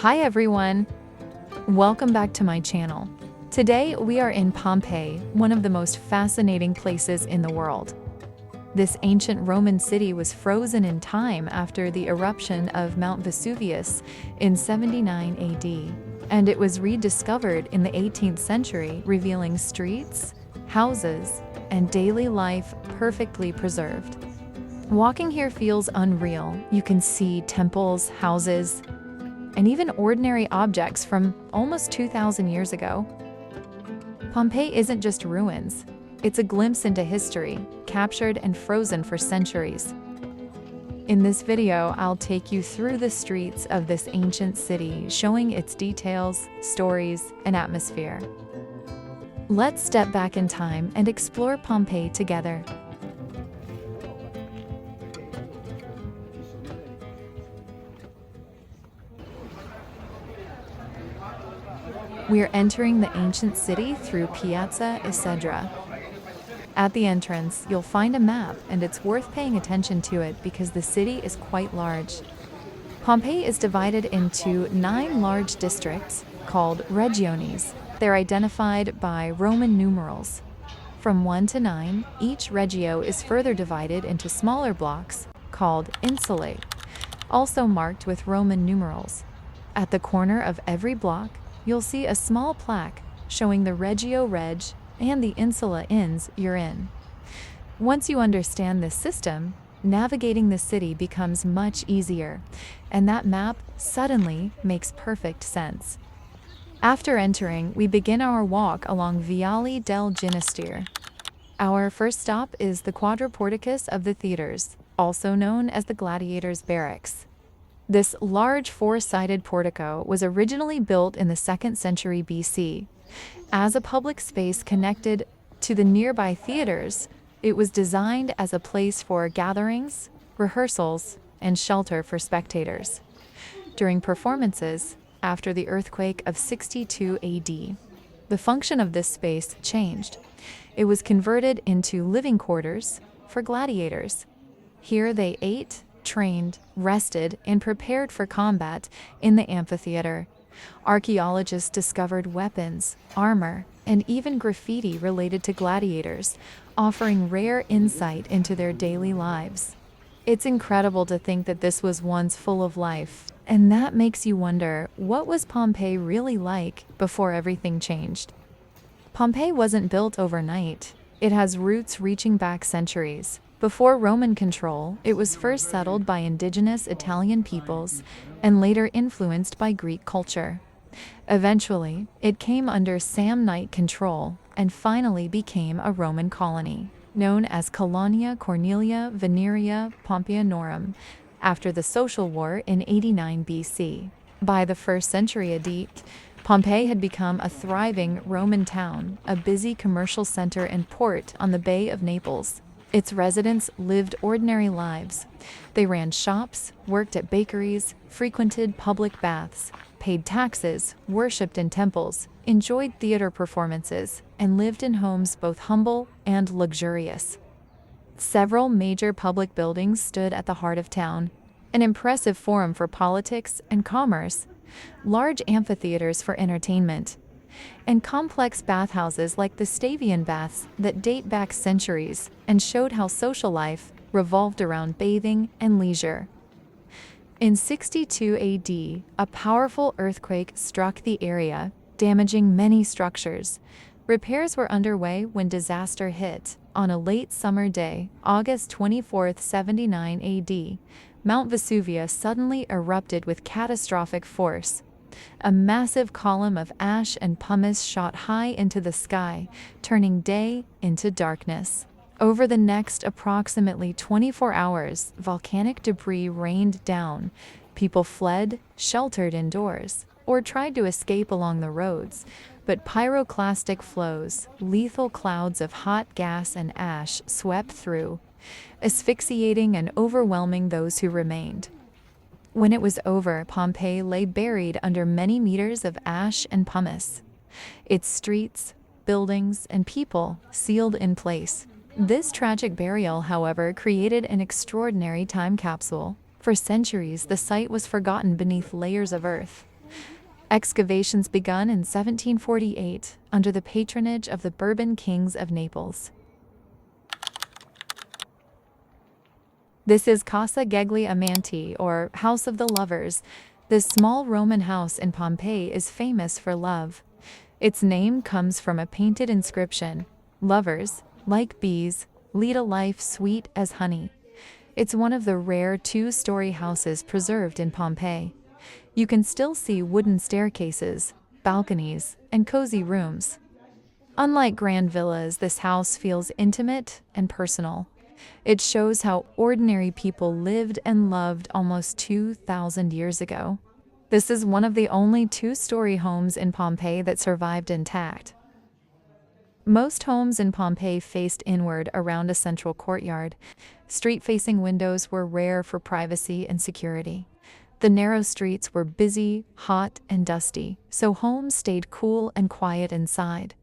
Hi everyone! Welcome back to my channel. Today we are in Pompeii, one of the most fascinating places in the world. This ancient Roman city was frozen in time after the eruption of Mount Vesuvius in 79 AD, and it was rediscovered in the 18th century, revealing streets, houses, and daily life perfectly preserved. Walking here feels unreal. You can see temples, houses, and even ordinary objects from almost 2,000 years ago. Pompeii isn't just ruins, it's a glimpse into history, captured and frozen for centuries. In this video, I'll take you through the streets of this ancient city, showing its details, stories, and atmosphere. Let's step back in time and explore Pompeii together. We're entering the ancient city through Piazza Isidra. At the entrance, you'll find a map, and it's worth paying attention to it because the city is quite large. Pompeii is divided into 9 large districts called regiones. They're identified by Roman numerals. From 1 to 9, each regio is further divided into smaller blocks called insulae, also marked with Roman numerals. At the corner of every block, you'll see a small plaque showing the Regio Reg and the Insula Inns you're in. Once you understand this system, navigating the city becomes much easier, and that map suddenly makes perfect sense. After entering, we begin our walk along Viale del Ginestere. Our first stop is the Quadriporticus of the Theaters, also known as the Gladiators' Barracks. This large four-sided portico was originally built in the 2nd century BC. As a public space connected to the nearby theaters, it was designed as a place for gatherings, rehearsals, and shelter for spectators. During performances, after the earthquake of 62 AD, the function of this space changed. It was converted into living quarters for gladiators. Here they ate, trained, rested, and prepared for combat in the amphitheater. Archaeologists discovered weapons, armor, and even graffiti related to gladiators, offering rare insight into their daily lives. It's incredible to think that this was once full of life, and that makes you wonder, what was Pompeii really like before everything changed? Pompeii wasn't built overnight. It has roots reaching back centuries. Before Roman control, it was first settled by indigenous Italian peoples and later influenced by Greek culture. Eventually, it came under Samnite control and finally became a Roman colony, known as Colonia Cornelia Veneria Pompeianorum, after the Social War in 89 BC. By the 1st century AD, Pompeii had become a thriving Roman town, a busy commercial center and port on the Bay of Naples. Its residents lived ordinary lives. They ran shops, worked at bakeries, frequented public baths, paid taxes, worshipped in temples, enjoyed theater performances, and lived in homes both humble and luxurious. Several major public buildings stood at the heart of town, an impressive forum for politics and commerce, large amphitheaters for entertainment, and complex bathhouses like the Stavian baths that date back centuries and showed how social life revolved around bathing and leisure. In 62 AD, a powerful earthquake struck the area, damaging many structures. Repairs were underway when disaster hit. On a late summer day, August 24, 79 AD, Mount Vesuvius suddenly erupted with catastrophic force. A massive column of ash and pumice shot high into the sky, turning day into darkness. Over the next approximately 24 hours, volcanic debris rained down. People fled, sheltered indoors, or tried to escape along the roads, but pyroclastic flows, lethal clouds of hot gas and ash swept through, asphyxiating and overwhelming those who remained. When it was over, Pompeii lay buried under many meters of ash and pumice. Its streets, buildings, and people sealed in place. This tragic burial, however, created an extraordinary time capsule. For centuries, the site was forgotten beneath layers of earth. Excavations begun in 1748 under the patronage of the Bourbon kings of Naples. This is Casa degli Amanti, or House of the Lovers. This small Roman house in Pompeii is famous for love. Its name comes from a painted inscription: "Lovers, like bees, lead a life sweet as honey." It's one of the rare two-story houses preserved in Pompeii. You can still see wooden staircases, balconies, and cozy rooms. Unlike grand villas, this house feels intimate and personal. It shows how ordinary people lived and loved almost 2,000 years ago. This is one of the only two-story homes in Pompeii that survived intact. Most homes in Pompeii faced inward around a central courtyard. Street-facing windows were rare for privacy and security. The narrow streets were busy, hot, and dusty, so homes stayed cool and quiet inside.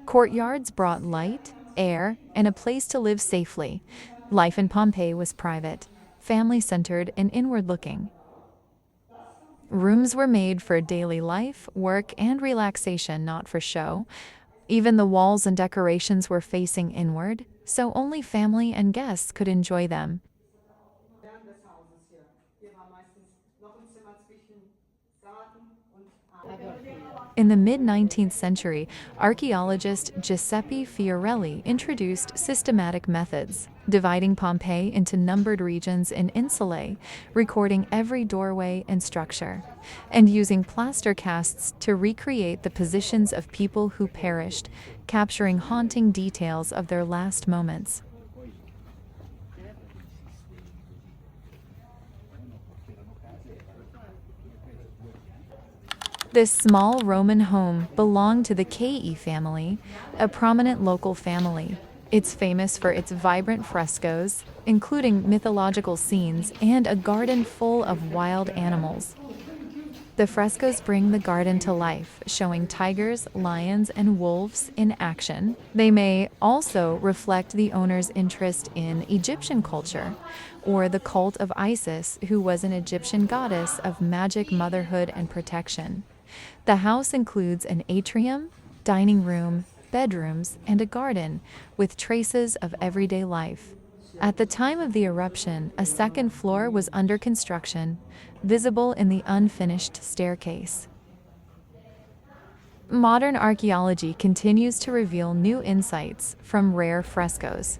Courtyards brought light, air, and a place to live safely. Life in Pompeii was private, family-centered, and inward-looking. Rooms were made for daily life, work, and relaxation, not for show. Even the walls and decorations were facing inward, so only family and guests could enjoy them. In the mid-19th century, archaeologist Giuseppe Fiorelli introduced systematic methods, dividing Pompeii into numbered regions in insulae, recording every doorway and structure, and using plaster casts to recreate the positions of people who perished, capturing haunting details of their last moments. This small Roman home belonged to the Caii family, a prominent local family. It's famous for its vibrant frescoes, including mythological scenes and a garden full of wild animals. The frescoes bring the garden to life, showing tigers, lions, and wolves in action. They may also reflect the owner's interest in Egyptian culture, or the cult of Isis, who was an Egyptian goddess of magic, motherhood, and protection. The house includes an atrium, dining room, bedrooms, and a garden, with traces of everyday life. At the time of the eruption, a second floor was under construction, visible in the unfinished staircase. Modern archaeology continues to reveal new insights from rare frescoes,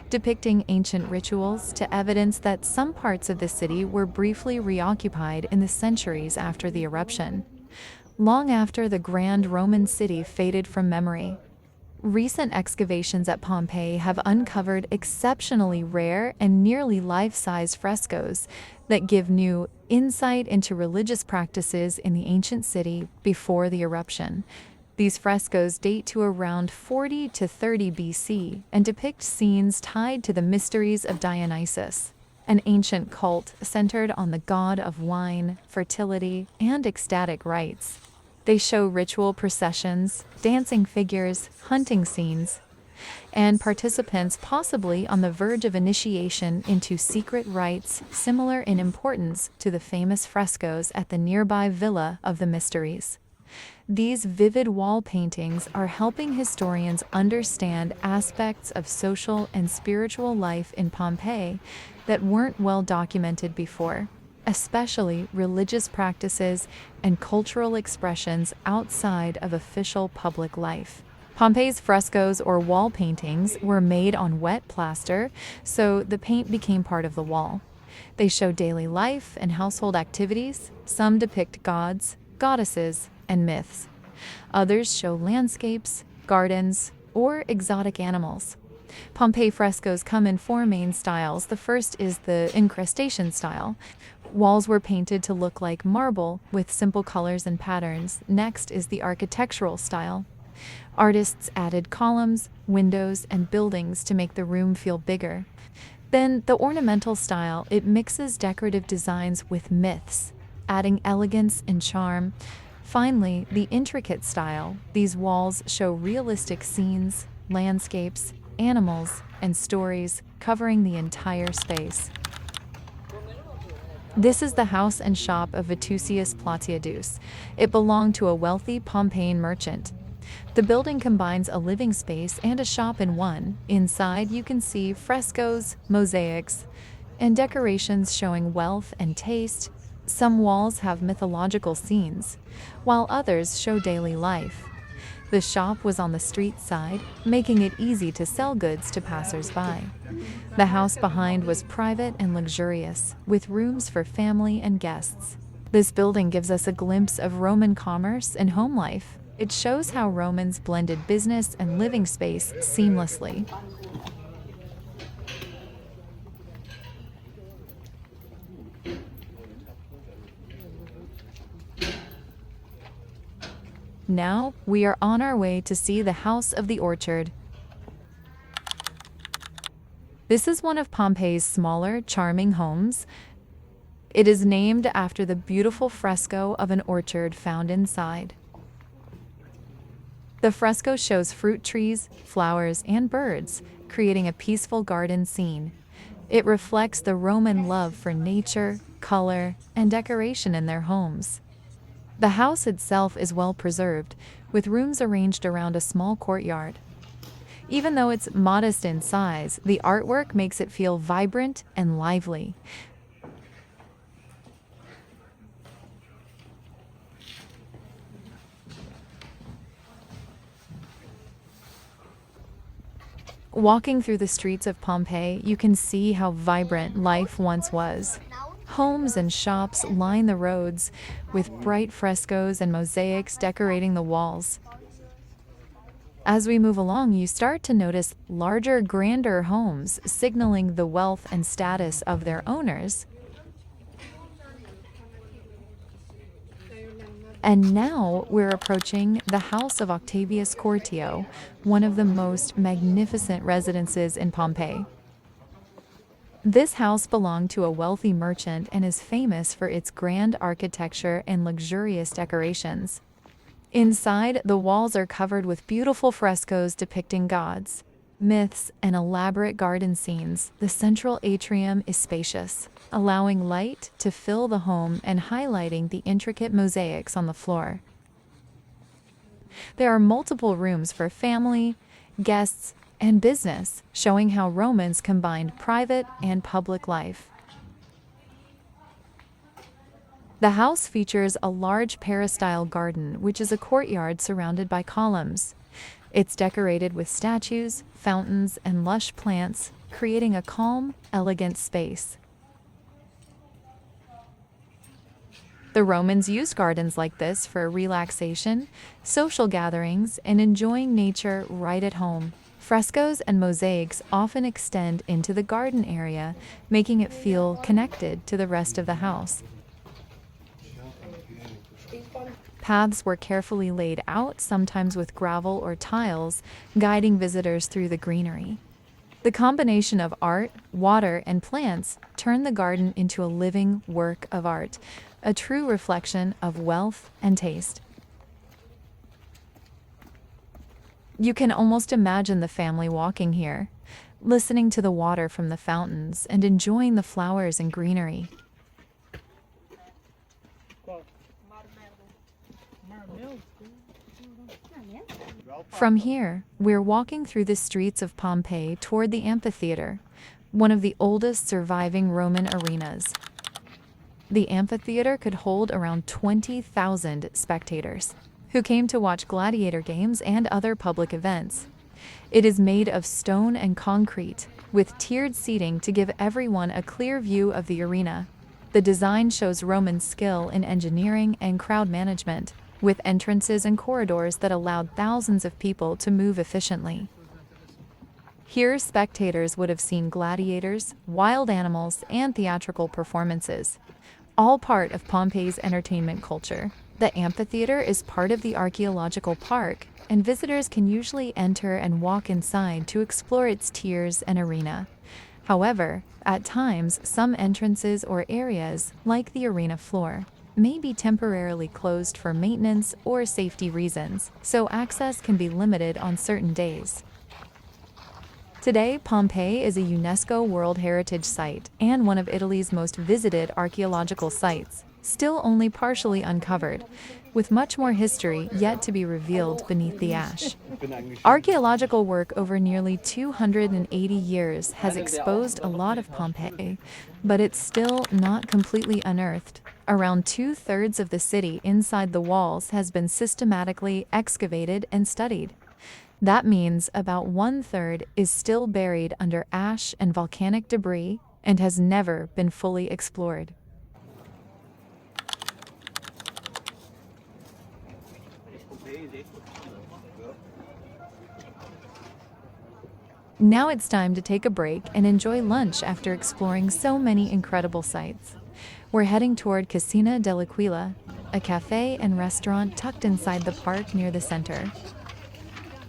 depicting ancient rituals to evidence that some parts of the city were briefly reoccupied in the centuries after the eruption, long after the grand Roman city faded from memory. Recent excavations at Pompeii have uncovered exceptionally rare and nearly life-size frescoes that give new insight into religious practices in the ancient city before the eruption. These frescoes date to around 40 to 30 BC and depict scenes tied to the mysteries of Dionysus, an ancient cult centered on the god of wine, fertility, and ecstatic rites. They show ritual processions, dancing figures, hunting scenes, and participants possibly on the verge of initiation into secret rites similar in importance to the famous frescoes at the nearby Villa of the Mysteries. These vivid wall paintings are helping historians understand aspects of social and spiritual life in Pompeii that weren't well documented before, especially religious practices and cultural expressions outside of official public life. Pompeii's frescoes or wall paintings were made on wet plaster, so the paint became part of the wall. They show daily life and household activities. Some depict gods, goddesses, and myths. Others show landscapes, gardens, or exotic animals. Pompeii frescoes come in four main styles. The first is the incrustation style. Walls were painted to look like marble with simple colors and patterns. Next is the architectural style. Artists added columns, windows, and buildings to make the room feel bigger. Then the ornamental style. It mixes decorative designs with myths, adding elegance and charm. Finally, the intricate style. These walls show realistic scenes, landscapes, animals, and stories, covering the entire space. This is the house and shop of Vetusius Platiadus. It belonged to a wealthy Pompeian merchant. The building combines a living space and a shop in one. Inside, you can see frescoes, mosaics, and decorations showing wealth and taste. Some walls have mythological scenes, while others show daily life. The shop was on the street side, making it easy to sell goods to passers-by. The house behind was private and luxurious, with rooms for family and guests. This building gives us a glimpse of Roman commerce and home life. It shows how Romans blended business and living space seamlessly. Now, we are on our way to see the House of the Orchard. This is one of Pompeii's smaller, charming homes. It is named after the beautiful fresco of an orchard found inside. The fresco shows fruit trees, flowers, and birds, creating a peaceful garden scene. It reflects the Roman love for nature, color, and decoration in their homes. The house itself is well preserved, with rooms arranged around a small courtyard. Even though it's modest in size, the artwork makes it feel vibrant and lively. Walking through the streets of Pompeii, you can see how vibrant life once was. Homes and shops line the roads, with bright frescoes and mosaics decorating the walls. As we move along, you start to notice larger, grander homes, signaling the wealth and status of their owners. And now we're approaching the house of Octavius Quartio, one of the most magnificent residences in Pompeii. This house belonged to a wealthy merchant and is famous for its grand architecture and luxurious decorations. Inside, the walls are covered with beautiful frescoes depicting gods, myths, and elaborate garden scenes. The central atrium is spacious, allowing light to fill the home and highlighting the intricate mosaics on the floor. There are multiple rooms for family, guests, and business, showing how Romans combined private and public life. The house features a large peristyle garden, which is a courtyard surrounded by columns. It's decorated with statues, fountains, and lush plants, creating a calm, elegant space. The Romans used gardens like this for relaxation, social gatherings, and enjoying nature right at home. Frescoes and mosaics often extend into the garden area, making it feel connected to the rest of the house. Paths were carefully laid out, sometimes with gravel or tiles, guiding visitors through the greenery. The combination of art, water, and plants turned the garden into a living work of art, a true reflection of wealth and taste. You can almost imagine the family walking here, listening to the water from the fountains and enjoying the flowers and greenery. From here, we're walking through the streets of Pompeii toward the amphitheater, one of the oldest surviving Roman arenas. The amphitheater could hold around 20,000 spectators, who came to watch gladiator games and other public events. It is made of stone and concrete, with tiered seating to give everyone a clear view of the arena. The design shows Roman skill in engineering and crowd management, with entrances and corridors that allowed thousands of people to move efficiently. Here, spectators would have seen gladiators, wild animals, and theatrical performances, all part of Pompeii's entertainment culture. The amphitheater is part of the archaeological park, and visitors can usually enter and walk inside to explore its tiers and arena. However, at times, some entrances or areas, like the arena floor, may be temporarily closed for maintenance or safety reasons, so access can be limited on certain days. Today, Pompeii is a UNESCO World Heritage Site and one of Italy's most visited archaeological sites, still only partially uncovered, with much more history yet to be revealed beneath the ash. Archaeological work over nearly 280 years has exposed a lot of Pompeii, but it's still not completely unearthed. Around 2/3 of the city inside the walls has been systematically excavated and studied. That means about 1/3 is still buried under ash and volcanic debris and has never been fully explored. Now it's time to take a break and enjoy lunch after exploring so many incredible sites. We're heading toward Cascina dell'Aquila, a cafe and restaurant tucked inside the park near the center.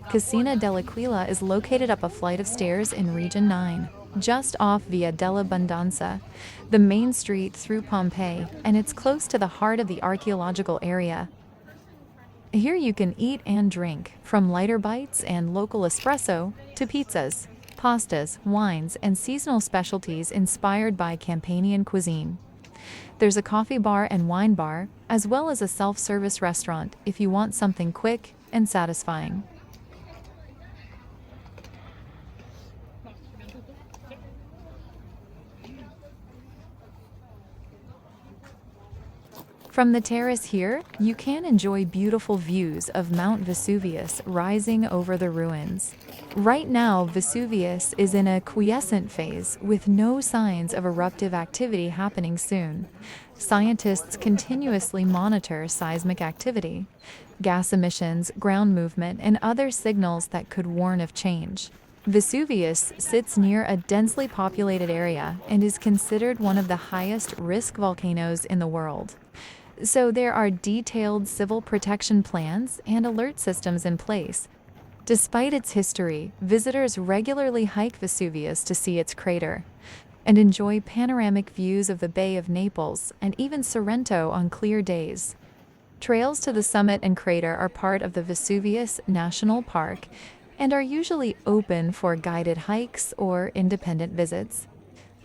Cascina dell'Aquila is located up a flight of stairs in Region 9, just off Via dell'Abbondanza, the main street through Pompeii, and it's close to the heart of the archaeological area. Here you can eat and drink, from lighter bites and local espresso to pizzas, pastas, wines, and seasonal specialties inspired by Campanian cuisine. There's a coffee bar and wine bar, as well as a self-service restaurant if you want something quick and satisfying. From the terrace here, you can enjoy beautiful views of Mount Vesuvius rising over the ruins. Right now, Vesuvius is in a quiescent phase with no signs of eruptive activity happening soon. Scientists continuously monitor seismic activity, gas emissions, ground movement, and other signals that could warn of change. Vesuvius sits near a densely populated area and is considered one of the highest risk volcanoes in the world. So there are detailed civil protection plans and alert systems in place. Despite its history, visitors regularly hike Vesuvius to see its crater and enjoy panoramic views of the Bay of Naples and even Sorrento on clear days. Trails to the summit and crater are part of the Vesuvius National Park and are usually open for guided hikes or independent visits,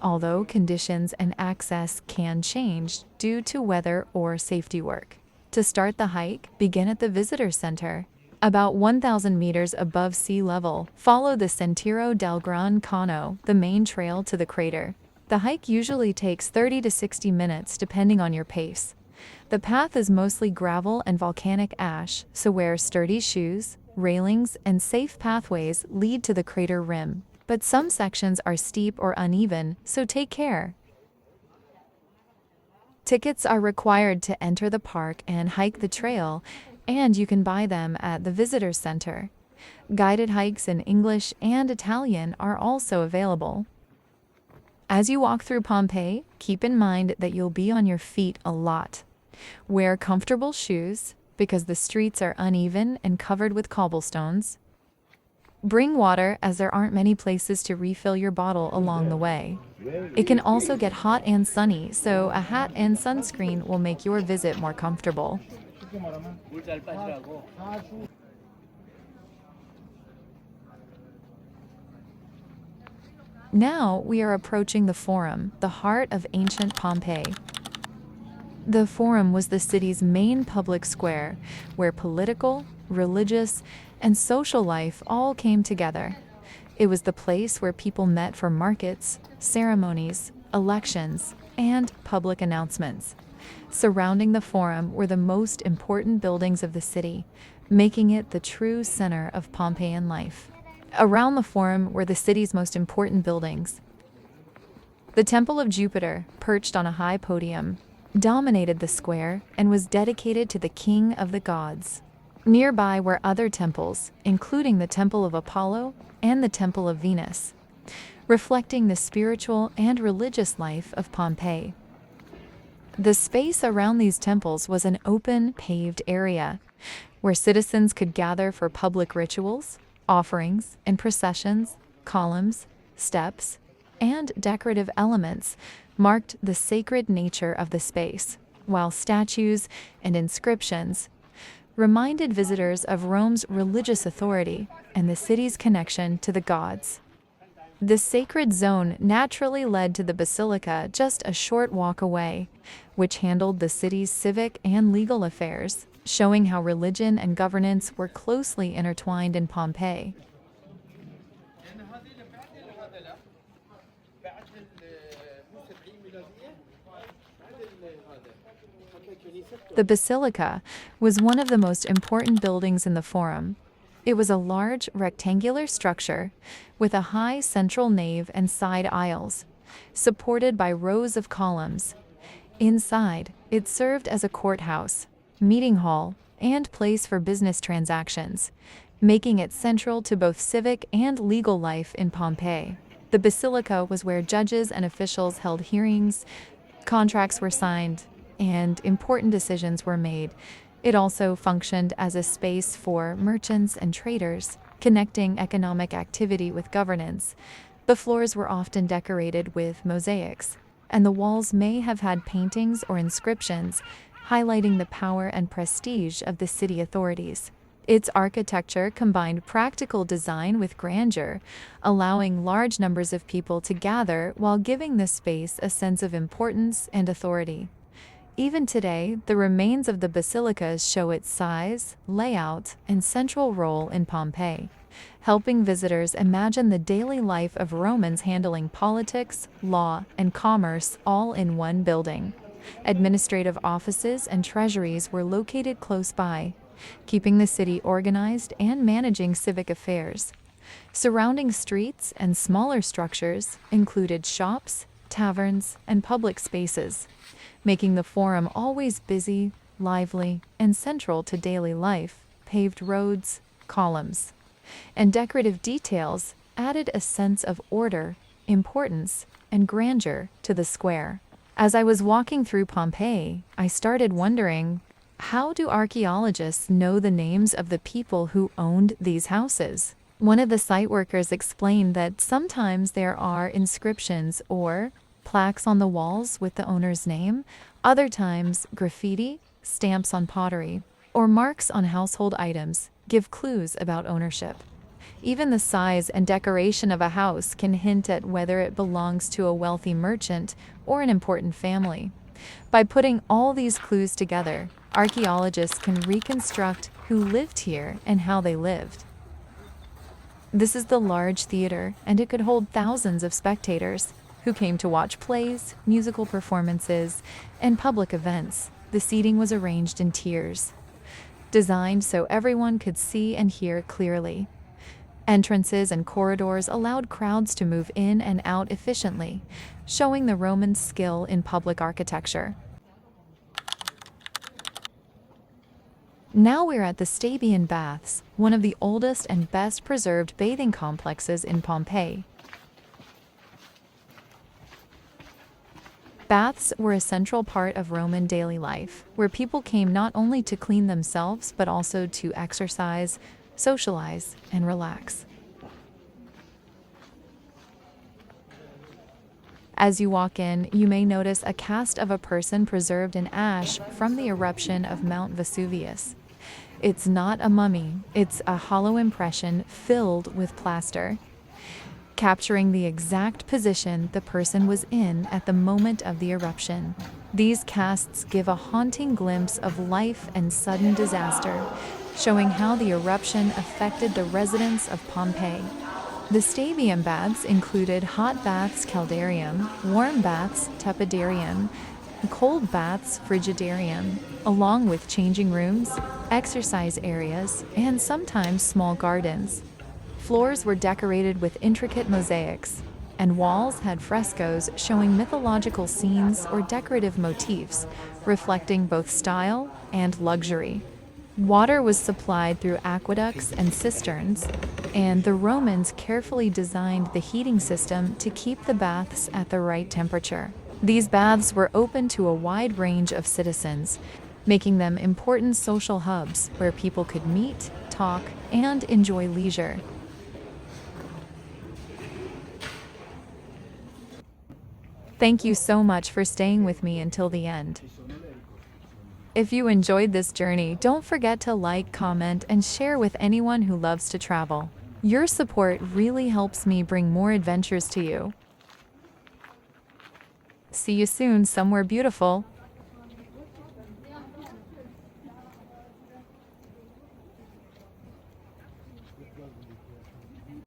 although conditions and access can change due to weather or safety work. To start the hike, begin at the visitor center. About 1,000 meters above sea level, follow the Sentiero del Gran Cano, the main trail to the crater. The hike usually takes 30 to 60 minutes depending on your pace. The path is mostly gravel and volcanic ash, so wear sturdy shoes. Railings and safe pathways lead to the crater rim, but some sections are steep or uneven, so take care. Tickets are required to enter the park and hike the trail, and you can buy them at the visitor center. Guided hikes in English and Italian are also available. As you walk through Pompeii, keep in mind that you'll be on your feet a lot. Wear comfortable shoes, because the streets are uneven and covered with cobblestones. Bring water, as there aren't many places to refill your bottle along the way. It can also get hot and sunny, so a hat and sunscreen will make your visit more comfortable. Now we are approaching the Forum, the heart of ancient Pompeii. The Forum was the city's main public square, where political, religious, and social life all came together. It was the place where people met for markets, ceremonies, elections, and public announcements. Surrounding the Forum were the most important buildings of the city, making it the true center of Pompeian life. Around the Forum were the city's most important buildings. The Temple of Jupiter, perched on a high podium, dominated the square and was dedicated to the king of the gods. Nearby were other temples, including the Temple of Apollo and the Temple of Venus, reflecting the spiritual and religious life of Pompeii. The space around these temples was an open, paved area where citizens could gather for public rituals, offerings, and processions. Columns, steps, and decorative elements marked the sacred nature of the space, while statues and inscriptions reminded visitors of Rome's religious authority and the city's connection to the gods. This sacred zone naturally led to the basilica just a short walk away, which handled the city's civic and legal affairs, showing how religion and governance were closely intertwined in Pompeii. The basilica was one of the most important buildings in the Forum. It was a large, rectangular structure with a high central nave and side aisles, supported by rows of columns. Inside, it served as a courthouse, meeting hall, and place for business transactions, making it central to both civic and legal life in Pompeii. The basilica was where judges and officials held hearings, contracts were signed, and important decisions were made. It also functioned as a space for merchants and traders, connecting economic activity with governance. The floors were often decorated with mosaics, and the walls may have had paintings or inscriptions, highlighting the power and prestige of the city authorities. Its architecture combined practical design with grandeur, allowing large numbers of people to gather while giving the space a sense of importance and authority. Even today, the remains of the basilicas show its size, layout, and central role in Pompeii, helping visitors imagine the daily life of Romans handling politics, law, and commerce all in one building. Administrative offices and treasuries were located close by, keeping the city organized and managing civic affairs. Surrounding streets and smaller structures included shops, taverns, and public spaces, making the Forum always busy, lively, and central to daily life. Paved roads, columns, and decorative details added a sense of order, importance, and grandeur to the square. As I was walking through Pompeii, I started wondering, how do archaeologists know the names of the people who owned these houses? One of the site workers explained that sometimes there are inscriptions or plaques on the walls with the owner's name, other times graffiti, stamps on pottery, or marks on household items give clues about ownership. Even the size and decoration of a house can hint at whether it belongs to a wealthy merchant or an important family. By putting all these clues together, archaeologists can reconstruct who lived here and how they lived. This is the large theater, and it could hold thousands of spectators who came to watch plays, musical performances, and public events. The seating was arranged in tiers, designed so everyone could see and hear clearly. Entrances and corridors allowed crowds to move in and out efficiently, showing the Roman skill in public architecture. Now we're at the Stabian Baths, one of the oldest and best preserved bathing complexes in Pompeii. Baths were a central part of Roman daily life, where people came not only to clean themselves, but also to exercise, socialize, and relax. As you walk in, you may notice a cast of a person preserved in ash from the eruption of Mount Vesuvius. It's not a mummy, it's a hollow impression filled with plaster, capturing the exact position the person was in at the moment of the eruption. These casts give a haunting glimpse of life and sudden disaster, showing how the eruption affected the residents of Pompeii. The Stabian baths included hot baths caldarium, warm baths tepidarium, cold baths frigidarium, along with changing rooms, exercise areas, and sometimes small gardens. Floors were decorated with intricate mosaics, and walls had frescoes showing mythological scenes or decorative motifs, reflecting both style and luxury. Water was supplied through aqueducts and cisterns, and the Romans carefully designed the heating system to keep the baths at the right temperature. These baths were open to a wide range of citizens, making them important social hubs where people could meet, talk, and enjoy leisure. Thank you so much for staying with me until the end. If you enjoyed this journey, don't forget to like, comment, and share with anyone who loves to travel. Your support really helps me bring more adventures to you. See you soon somewhere beautiful.